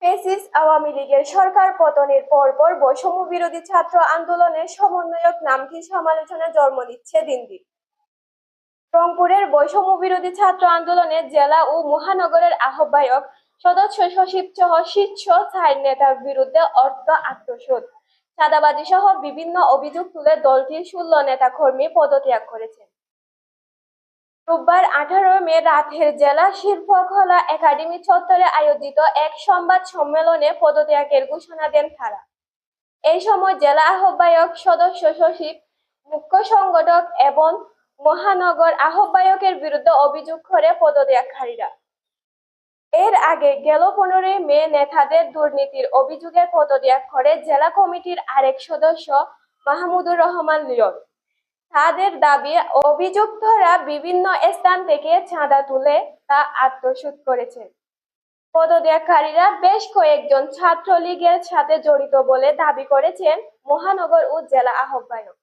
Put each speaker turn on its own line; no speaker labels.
Fascist Awami লীগের সরকার পতনের পরপর বৈষম্য বিরোধী ছাত্র আন্দোলনের সমন্বয়ক নামটি সমালোচনার জন্ম দিচ্ছে দিন দিন। রংপুরের বৈষম্য বিরোধী ছাত্র আন্দোলনের জেলা ও মহানগরের আহ্বায়ক, সদস্য সচিব সহ শীর্ষ 4 নেতার বিরুদ্ধে অর্থ আত্মসাৎ, চাঁদাবাজি সহ বিভিন্ন অভিযোগ তুলে দলটির 16 নেতা কর্মী পদত্যাগ করেছেন। রোববার 18 মে রাতের জেলা শিল্পকলা একাডেমি চত্বরে আয়োজিত এক সংবাদ সম্মেলনে পদত্যাগের ঘোষণা দেন তারা। এই সময় জেলা আহ্বায়ক, সদস্য সচিব, মুখ্য সংগঠক এবং মহানগর আহ্বায়কের বিরুদ্ধে অভিযোগ করে পদত্যাগকারীরা। এর আগে গেল 15 মে নেতাদের দুর্নীতির অভিযোগে পদত্যাগ করে জেলা কমিটির আরেক সদস্য মাহমুদুর রহমান লিয়ন। তাদের দাবি, অভিযুক্তরা বিভিন্ন স্থান থেকে চাঁদা তুলে তা আত্মসাৎ করেছে। পদত্যাগকারীরা বেশ কয়েকজন ছাত্রলীগের সাথে জড়িত বলে দাবি করেছেন মহানগর ও জেলা আহ্বায়ক।